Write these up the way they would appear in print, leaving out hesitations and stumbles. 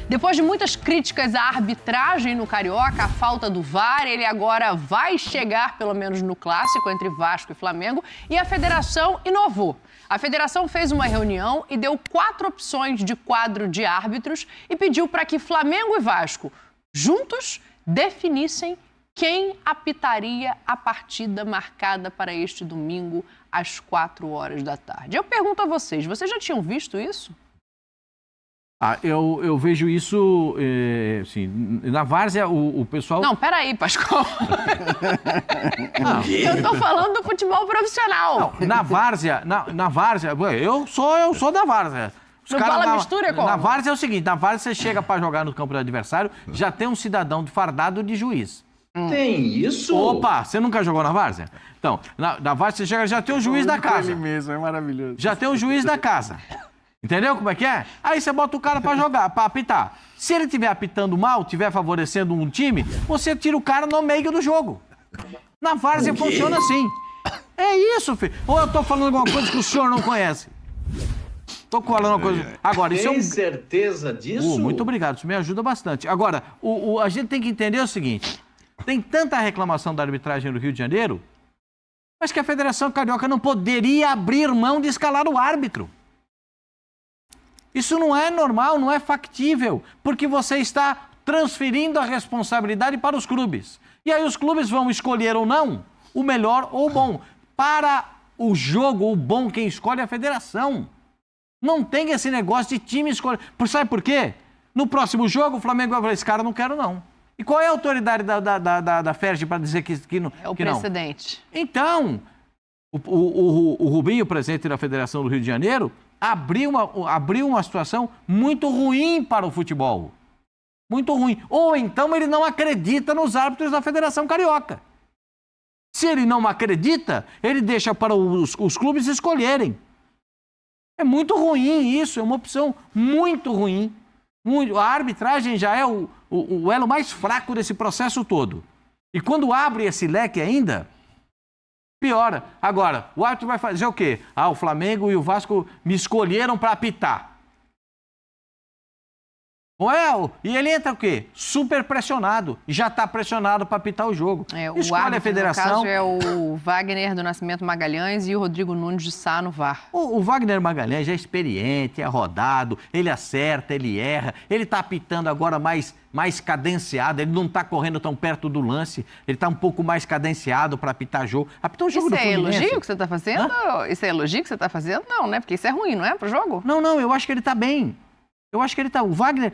Depois de muitas críticas à arbitragem no Carioca, a falta do VAR, ele agora vai chegar, pelo menos no clássico, entre Vasco e Flamengo, e a federação inovou. A federação fez uma reunião e deu 4 opções de quadro de árbitros e pediu para que Flamengo e Vasco, juntos, definissem quem apitaria a partida marcada para este domingo às 4 horas da tarde. Eu pergunto a vocês já tinham visto isso? Eu vejo isso, assim, na várzea o pessoal... Não, peraí, Pascoal. Eu tô falando do futebol profissional. Não, na várzea, eu sou da várzea. No bola mistura como? Na várzea é o seguinte, na várzea você chega para jogar no campo do adversário, já tem um cidadão fardado de juiz. Tem isso? Opa, você nunca jogou na várzea? Então, na várzea você chega, já tem o juiz da casa. Ele mesmo, é maravilhoso. Já tem o juiz da casa. Entendeu como é que é? Aí você bota o cara pra jogar, pra apitar. Se ele estiver apitando mal, estiver favorecendo um time, você tira o cara no meio do jogo. Na várzea funciona assim. É isso, filho. Ou eu tô falando alguma coisa que o senhor não conhece? Tô falando uma coisa... Agora, isso tem certeza disso? Muito obrigado, isso me ajuda bastante. Agora, a gente tem que entender o seguinte. Tem tanta reclamação da arbitragem no Rio de Janeiro, mas que a Federação Carioca não poderia abrir mão de escalar o árbitro. Isso não é normal, não é factível, porque você está transferindo a responsabilidade para os clubes. E aí os clubes vão escolher ou não o melhor ou o bom. Para o jogo, o bom quem escolhe é a federação. Não tem esse negócio de time escolher. Sabe por quê? No próximo jogo o Flamengo vai falar, esse cara não quero não. E qual é a autoridade da FERJ para dizer que não? É o precedente. Então, o Rubinho, presidente da Federação do Rio de Janeiro, abriu uma situação muito ruim para o futebol. Muito ruim. Ou então ele não acredita nos árbitros da Federação Carioca. Se ele não acredita, ele deixa para os clubes escolherem. É muito ruim isso, é uma opção muito ruim. A arbitragem já é o elo mais fraco desse processo todo. E quando abre esse leque ainda... piora. Agora, o árbitro vai fazer o quê? O Flamengo e o Vasco me escolheram para apitar. E ele entra o quê? Super pressionado. E já está pressionado para apitar o jogo. O árbitro, a federação... no caso, é o Wagner do Nascimento Magalhães e o Rodrigo Nunes de Sá no VAR. O Wagner Magalhães já é experiente, é rodado, ele acerta, ele erra. Ele está apitando agora mais cadenciado, ele não está correndo tão perto do lance, ele está um pouco mais cadenciado para apitar jogo. Apitar o jogo do Fluminense. Isso é elogio que você está fazendo? Isso é elogio que você está fazendo? Não, né? Porque isso é ruim, não é? Para o jogo? Não, eu acho que ele está bem. Eu acho que ele está... O Wagner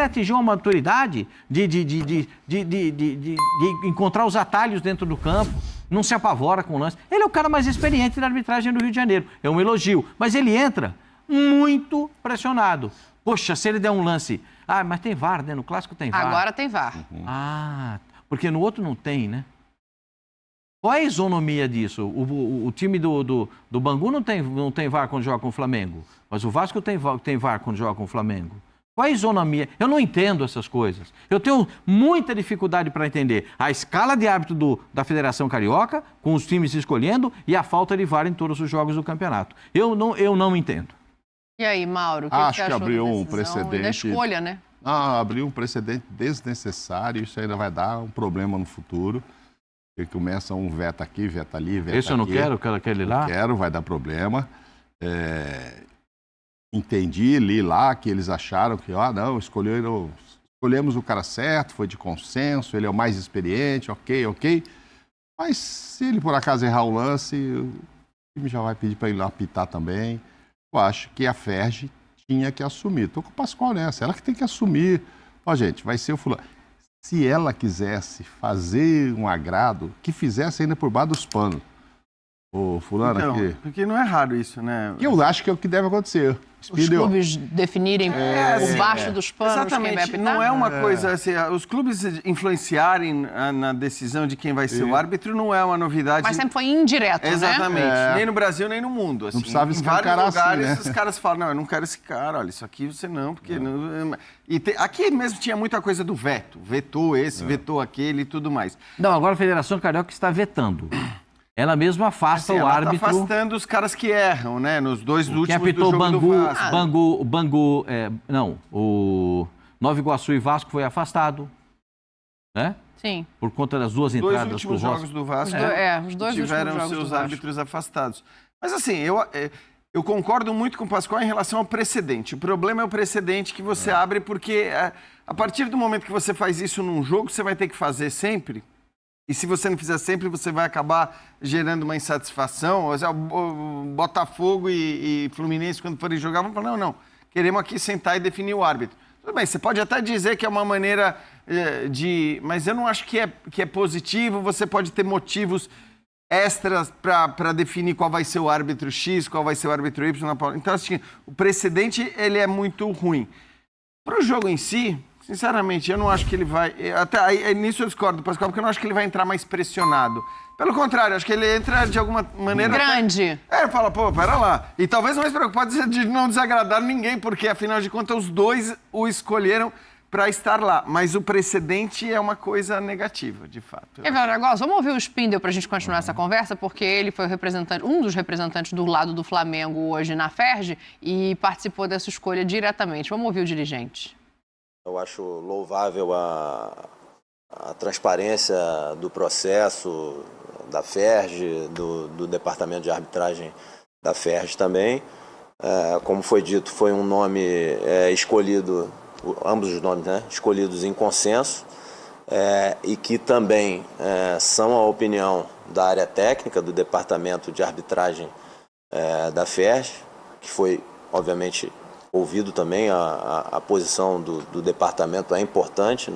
atingiu uma maturidade de encontrar os atalhos dentro do campo, não se apavora com o lance. Ele é o cara mais experiente da arbitragem do Rio de Janeiro. É um elogio. Mas ele entra muito pressionado. Poxa, se ele der um lance... mas tem VAR, né? No clássico tem VAR. Agora tem VAR. Porque no outro não tem, né? Qual é a isonomia disso? O time do Bangu não tem VAR quando joga com o Flamengo, mas o Vasco tem VAR quando joga com o Flamengo. Qual é a isonomia? Eu não entendo essas coisas. Eu tenho muita dificuldade para entender a escala de árbitro da Federação Carioca, com os times escolhendo, e a falta de VAR em todos os jogos do campeonato. Eu não entendo. E aí, Mauro, o que Acho você achou que abriu da um decisão precedente. e da escolha, né? Abriu um precedente desnecessário, isso ainda vai dar um problema no futuro. Porque começa um veta aqui, veta ali, veta aqui. Esse eu não quero aquele lá? Não quero, vai dar problema. Entendi, li lá que eles acharam que, escolhemos o cara certo, foi de consenso, ele é o mais experiente, ok. Mas se ele por acaso errar o lance, o time já vai pedir para ele apitar também. Eu acho que a FERJ tinha que assumir. Estou com o Pascoal nessa, ela que tem que assumir. Gente, vai ser o fulano. Se ela quisesse fazer um agrado, que fizesse ainda por baixo dos panos. Fulano então, aqui. Porque não é raro isso, né? Eu acho que é o que deve acontecer. Os clubes definirem por baixo dos panos exatamente, quem vai apitar? não é uma coisa assim, os clubes influenciarem na decisão de quem vai ser o árbitro não é uma novidade. Mas sempre foi indireto, exatamente, né? nem no Brasil nem no mundo. Assim, não precisava em vários lugares assim, né? os caras falam, não, eu não quero esse cara, olha, isso aqui você não, porque... Não... aqui mesmo tinha muita coisa do veto, vetou esse, vetou aquele e tudo mais. Não, agora a Federação Carioca está vetando. Ela mesma afasta assim, o árbitro... Ela está afastando os caras que erram, né? Nos dois últimos que apitou do jogo Bangu, Nova Iguaçu e Vasco foi afastado, né? Sim. Por conta das duas entradas Dois últimos do Rossi. jogos do Vasco Os dois tiveram últimos jogos seus do Vasco. árbitros afastados. Mas assim, eu concordo muito com o Pascoal em relação ao precedente. O problema é o precedente que você abre, porque a partir do momento que você faz isso num jogo, você vai ter que fazer sempre. E se você não fizer sempre, você vai acabar gerando uma insatisfação. Ou seja, o Botafogo e Fluminense, quando forem jogar, vão falar, não, queremos aqui sentar e definir o árbitro. Tudo bem, você pode até dizer que é uma maneira mas eu não acho que é positivo. Você pode ter motivos extras para definir qual vai ser o árbitro X, qual vai ser o árbitro Y. Então, assim, o precedente ele é muito ruim. Para o jogo em si, sinceramente, eu não acho que ele vai... Até nisso eu discordo do Pascoal, porque eu não acho que ele vai entrar mais pressionado. Pelo contrário, acho que ele entra de alguma maneira... Grande. Fala, pô, pera lá. E talvez mais preocupado de não desagradar ninguém, porque afinal de contas os dois o escolheram para estar lá. Mas o precedente é uma coisa negativa, de fato. Quer ver um negócio? Vamos ouvir o Spindel para a gente continuar essa conversa, porque ele foi um dos representantes do lado do Flamengo hoje na FERJ e participou dessa escolha diretamente. Vamos ouvir o dirigente. Eu acho louvável a transparência do processo da FERJ, do Departamento de Arbitragem da FERJ também. Como foi dito, foi um nome escolhido, ambos os nomes, né, escolhidos em consenso, e que também são a opinião da área técnica do Departamento de Arbitragem da FERJ, que foi, obviamente, ouvido também. A posição do departamento é importante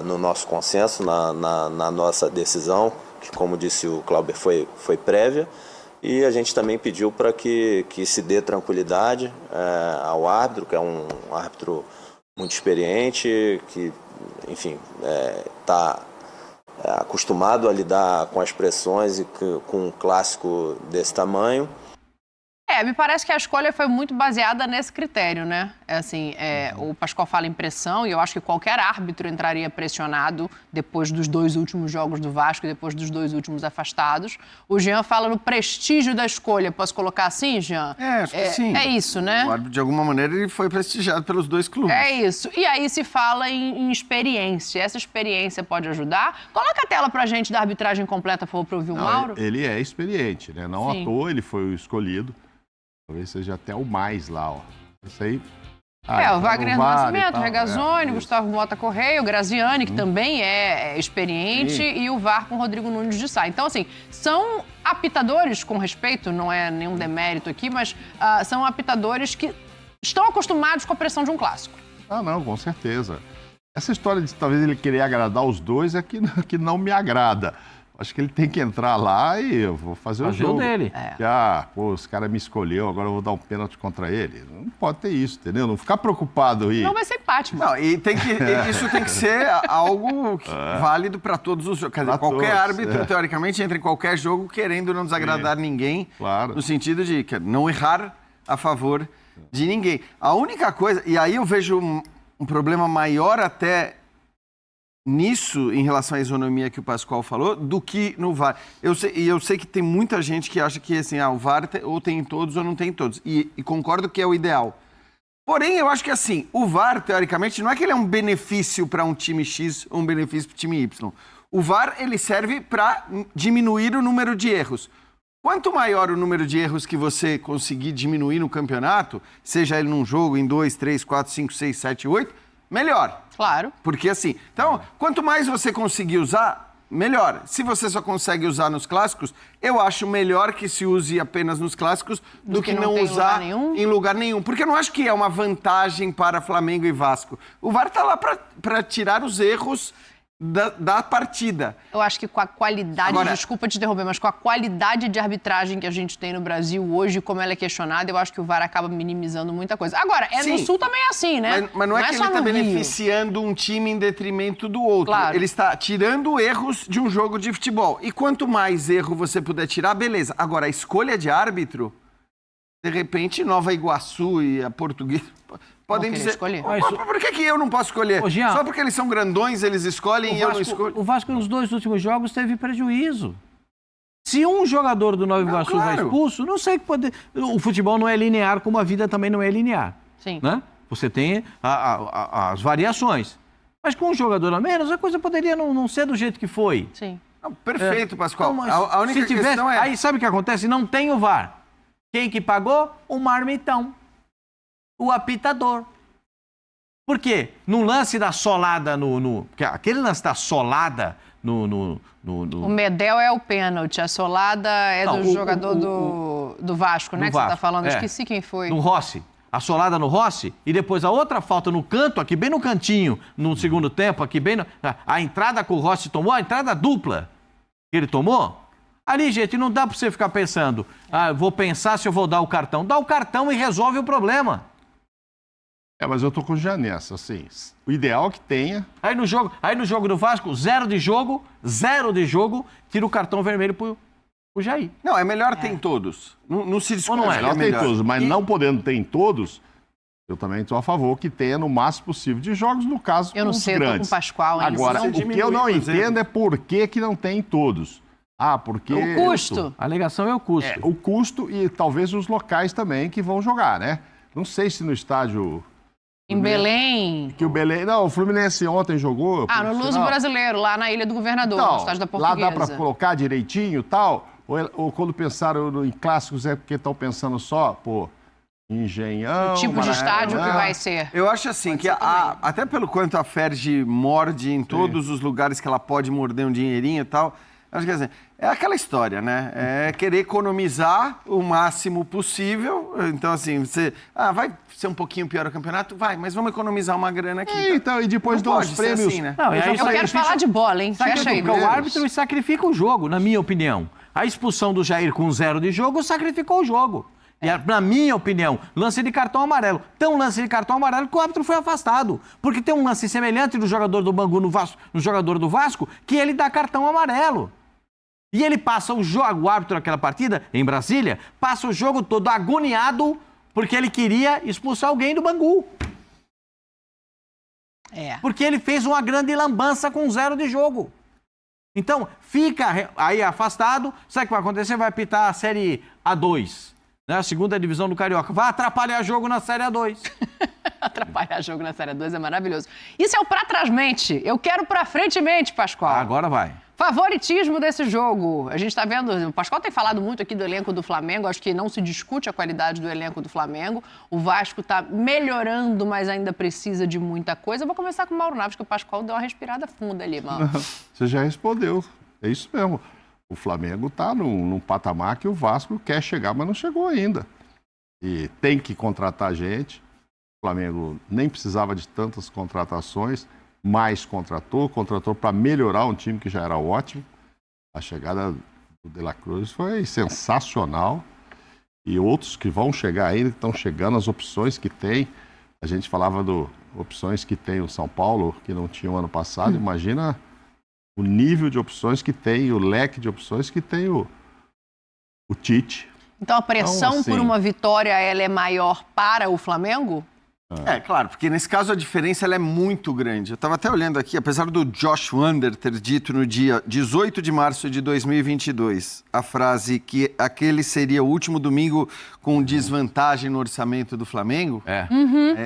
no nosso consenso, na nossa decisão, que, como disse o Clauber, foi prévia. E a gente também pediu para que se dê tranquilidade ao árbitro, que é um árbitro muito experiente, que, enfim, está acostumado a lidar com as pressões e com um clássico desse tamanho. Me parece que a escolha foi muito baseada nesse critério, né? O Pascoal fala em pressão e eu acho que qualquer árbitro entraria pressionado depois dos dois últimos jogos do Vasco e depois dos dois últimos afastados. O Jean fala no prestígio da escolha. Posso colocar assim, Jean? Acho que sim. É isso, né? O árbitro, de alguma maneira, ele foi prestigiado pelos dois clubes. É isso. E aí se fala em experiência. Essa experiência pode ajudar? Coloca a tela pra gente da arbitragem completa, para ouvir o Mauro. Ele é experiente, né? Não Sim. à toa ele foi o escolhido. Talvez seja até o mais lá, ó. Isso aí... o Wagner Nascimento, Regazzoni, Gustavo Mota Correia, o Graziani, que também é experiente, e o VAR com Rodrigo Nunes de Sá. Então, assim, são apitadores, com respeito, não é nenhum demérito aqui, mas são apitadores que estão acostumados com a pressão de um clássico. Não, com certeza. Essa história de talvez ele querer agradar os dois é que não me agrada. Acho que ele tem que entrar lá e eu vou fazer o jogo. dele. Os caras me escolheu, agora eu vou dar um pênalti contra ele. Não pode ter isso, entendeu? Não ficar preocupado aí. Não vai ser empate, mano. Não, isso tem que ser algo válido para todos os jogos. Quer dizer, qualquer árbitro, teoricamente, entra em qualquer jogo querendo não desagradar ninguém. Claro. No sentido de não errar a favor de ninguém. A única coisa, e aí eu vejo um problema maior até nisso, em relação à isonomia que o Pascoal falou, do que no VAR. Eu sei que tem muita gente que acha que assim, o VAR ou tem em todos ou não tem em todos. E concordo que é o ideal. Porém, eu acho que assim, o VAR, teoricamente, não é que ele é um benefício para um time X ou um benefício para o time Y. O VAR, ele serve para diminuir o número de erros. Quanto maior o número de erros que você conseguir diminuir no campeonato, seja ele num jogo, em 2, 3, 4, 5, 6, 7, 8, melhor. Claro. Porque assim, então, quanto mais você conseguir usar, melhor. Se você só consegue usar nos clássicos, eu acho melhor que se use apenas nos clássicos do que não usar em lugar nenhum. Porque eu não acho que é uma vantagem para Flamengo e Vasco. O VAR está lá para tirar os erros da partida. Eu acho que com a qualidade, desculpa te interromper, mas com a qualidade de arbitragem que a gente tem no Brasil hoje, como ela é questionada, eu acho que o VAR acaba minimizando muita coisa. Agora, no Sul também é assim, né? Mas não é que ele está beneficiando um time em detrimento do outro. Claro. Ele está tirando erros de um jogo de futebol. E quanto mais erro você puder tirar, beleza. Agora, a escolha de árbitro, de repente, Nova Iguaçu e a Portuguesa podem dizer, escolher. Por que eu não posso escolher? Jean, só porque eles são grandões, eles escolhem e eu não escolho. O Vasco, nos dois últimos jogos, teve prejuízo. Se um jogador do Nova Iguaçu vai expulso, não sei que pode... O futebol não é linear, como a vida também não é linear. Sim. Né? O Você tem as variações. Mas com um jogador a menos, a coisa poderia não ser do jeito que foi. Sim. Não, perfeito, Pascoal. Não, mas A única se tivesse, questão é... Aí sabe o que acontece? Não tem o VAR. Quem que pagou? O marmitão. O apitador. Por quê? No lance da solada porque aquele lance da solada no... O Medel é o pênalti, a solada é Não, do jogador do Vasco, né? do Que você tá Vasco, falando, é. esqueci quem foi. No Rossi. A solada no Rossi e depois a outra falta no canto, aqui bem no cantinho, no segundo tempo, aqui bem... A entrada que o Rossi tomou, a entrada dupla que ele tomou. Ali, gente, não dá pra você ficar pensando, vou pensar se eu vou dar o cartão. Dá o cartão e resolve o problema. Mas eu tô com o Jean nessa, assim. O ideal é que tenha. Aí no jogo do Vasco, 0 de jogo, tira o cartão vermelho pro Jair. Não, é melhor ter em todos. Não se discute. Ou não é? Melhor ter em todos, mas não podendo ter em todos, eu também estou a favor que tenha no máximo possível de jogos, no caso, Eu não os sei, eu tô grandes. com o Pascoal ainda. Agora, Você o que eu diminui, não por exemplo. entendo é por que não tem em todos. Porque... O custo. A alegação é o custo. O custo e talvez os locais também que vão jogar, né? Não sei se no estádio... Em Belém. Que o Belém... Não, o Fluminense ontem jogou... No Luso Brasileiro, lá na Ilha do Governador, no estádio da lá Portuguesa. dá para colocar direitinho e tal? Ou quando pensaram em clássicos é porque estão pensando só, Engenhão... O tipo de estádio que Maracanã. vai ser. Eu acho assim, que até pelo quanto a Ferg morde em todos os lugares que ela pode morder um dinheirinho e tal, acho que assim, é aquela história, né? É querer economizar o máximo possível. Então, assim, você... vai ser um pouquinho pior o campeonato? Vai, mas vamos economizar uma grana aqui. Então, e depois Não dão pode os ser prêmios... assim, né? Não, e aí Eu quero falar de bola, hein? Fecha aí. Sacrifica o árbitro e sacrifica o jogo, na minha opinião. A expulsão do Jair com 0 de jogo sacrificou o jogo. E, na minha opinião, lance de cartão amarelo. Tem um lance de cartão amarelo que o árbitro foi afastado. Porque tem um lance semelhante do jogador do Bangu no jogador do Vasco, que ele dá cartão amarelo. E ele passa o jogo, o árbitro daquela partida, em Brasília, passa o jogo todo agoniado porque ele queria expulsar alguém do Bangu. Porque ele fez uma grande lambança com 0 de jogo. Então, fica aí afastado. Sabe o que vai acontecer? Vai apitar a Série A2, né? A segunda divisão do Carioca. Vai atrapalhar jogo na Série A2. Atrapalhar jogo na Série 2 é maravilhoso. Isso é o pra trás-mente. Eu quero pra frente-mente, Pascoal. Agora vai. Favoritismo desse jogo. A gente está vendo, o Pascoal tem falado muito aqui do elenco do Flamengo, acho que não se discute a qualidade do elenco do Flamengo. O Vasco está melhorando, mas ainda precisa de muita coisa. Eu vou começar com o Mauro Naves, que o Pascoal deu uma respirada funda ali, Mauro. Você já respondeu. É isso mesmo. O Flamengo está num patamar que o Vasco quer chegar, mas não chegou ainda. E tem que contratar gente. O Flamengo nem precisava de tantas contratações, mas contratou para melhorar um time que já era ótimo. A chegada do De La Cruz foi sensacional. E outros que vão chegar ainda, que estão chegando, as opções que tem. A gente falava das opções que tem o São Paulo, que não tinha o ano passado. Imagina o nível de opções que tem, o leque de opções que tem o Tite. Então a pressão Então, assim, por uma vitória ela é maior para o Flamengo? É, claro, porque nesse caso a diferença ela é muito grande. Eu estava até olhando aqui, apesar do Josh Wander ter dito no dia 18 de março de 2022 a frase que aquele seria o último domingo com desvantagem no orçamento do Flamengo.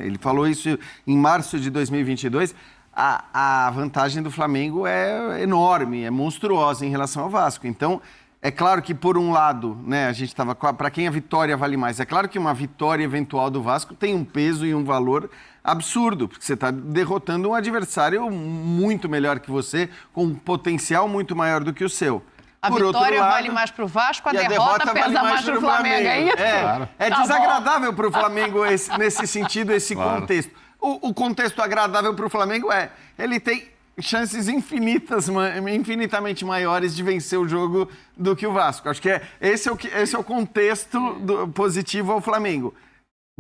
Ele falou isso em março de 2022. A vantagem do Flamengo é enorme, é monstruosa em relação ao Vasco. Então, é claro que, por um lado, né, a gente estava... Para quem a vitória vale mais? É claro que uma vitória eventual do Vasco tem um peso e um valor absurdo, porque você está derrotando um adversário muito melhor que você, com um potencial muito maior do que o seu. A Por outro vitória lado, vale mais para o Vasco, a e derrota pesa vale mais para o Flamengo, é isso? Claro. É Tá desagradável para o Flamengo nesse sentido, esse Claro. contexto. O contexto agradável para o Flamengo ele tem chances infinitamente maiores de vencer o jogo do que o Vasco. Acho que esse é o contexto positivo ao Flamengo.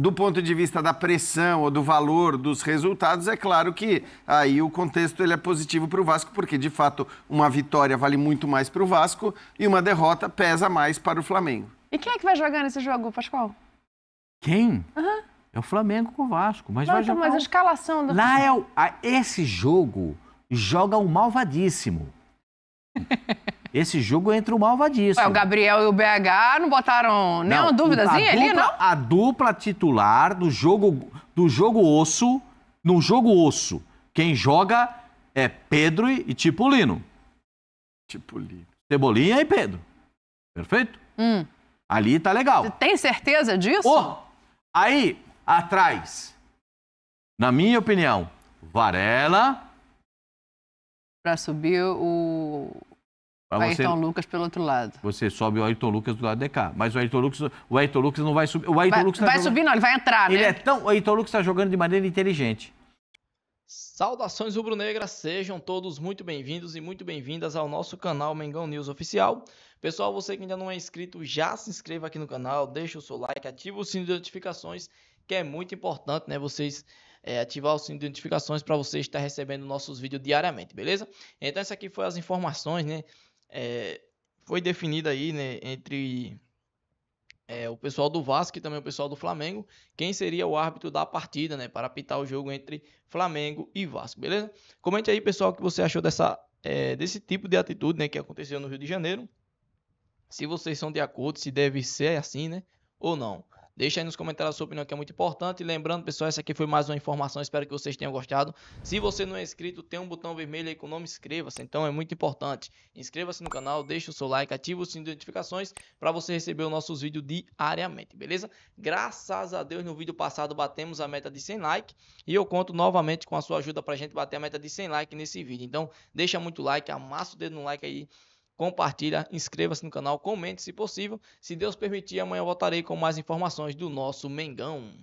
Do ponto de vista da pressão ou do valor dos resultados, é claro que aí o contexto ele é positivo para o Vasco, porque, de fato, uma vitória vale muito mais para o Vasco e uma derrota pesa mais para o Flamengo. E quem é que vai jogar nesse jogo, Pascoal? Quem? É o Flamengo com o Vasco. Mas vai jogar Mas a escalação... Lá esse jogo joga um malvadíssimo. Esse jogo entra o malvadíssimo. Ué, o Gabriel e o BH não botaram nenhuma duvidazinha ali, não? A dupla titular do jogo osso, no jogo osso, quem joga é Pedro e Tipolino. Tipolino. Cebolinha e Pedro. Perfeito? Ali tá legal. Você tem certeza disso? Aí, atrás, na minha opinião, Varela. Pra subir o Ayrton Lucas pelo outro lado. Você sobe o Ayrton Lucas do lado de cá. Mas o Ayrton Lucas não vai subir. O Ayrton Lucas vai subir, não, ele vai entrar, né? O Ayrton Lucas está jogando de maneira inteligente. Saudações rubro-negras, sejam todos muito bem-vindos e muito bem-vindas ao nosso canal Mengão News Oficial. Pessoal, você que ainda não é inscrito, já se inscreva aqui no canal, deixa o seu like, ativa o sino de notificações, que é muito importante, né? Vocês ativar o sino de notificações para você estar recebendo nossos vídeos diariamente, beleza? Então, essa aqui foi as informações, né? Foi definida aí, né, entre o pessoal do Vasco e também o pessoal do Flamengo, quem seria o árbitro da partida, né, para apitar o jogo entre Flamengo e Vasco, beleza? Comente aí, pessoal, o que você achou desse tipo de atitude, né, que aconteceu no Rio de Janeiro. Se vocês são de acordo, se deve ser assim, né, ou não. Deixa aí nos comentários a sua opinião, que é muito importante. E lembrando, pessoal, essa aqui foi mais uma informação. Espero que vocês tenham gostado. Se você não é inscrito, tem um botão vermelho aí com o nome inscreva-se. Então é muito importante. Inscreva-se no canal, deixa o seu like, ativa o sino de notificações para você receber os nossos vídeos diariamente, beleza? Graças a Deus, no vídeo passado batemos a meta de 100 likes. E eu conto novamente com a sua ajuda para a gente bater a meta de 100 likes nesse vídeo. Então deixa muito like, amassa o dedo no like aí. Compartilha, inscreva-se no canal, comente se possível. Se Deus permitir, amanhã eu voltarei com mais informações do nosso Mengão.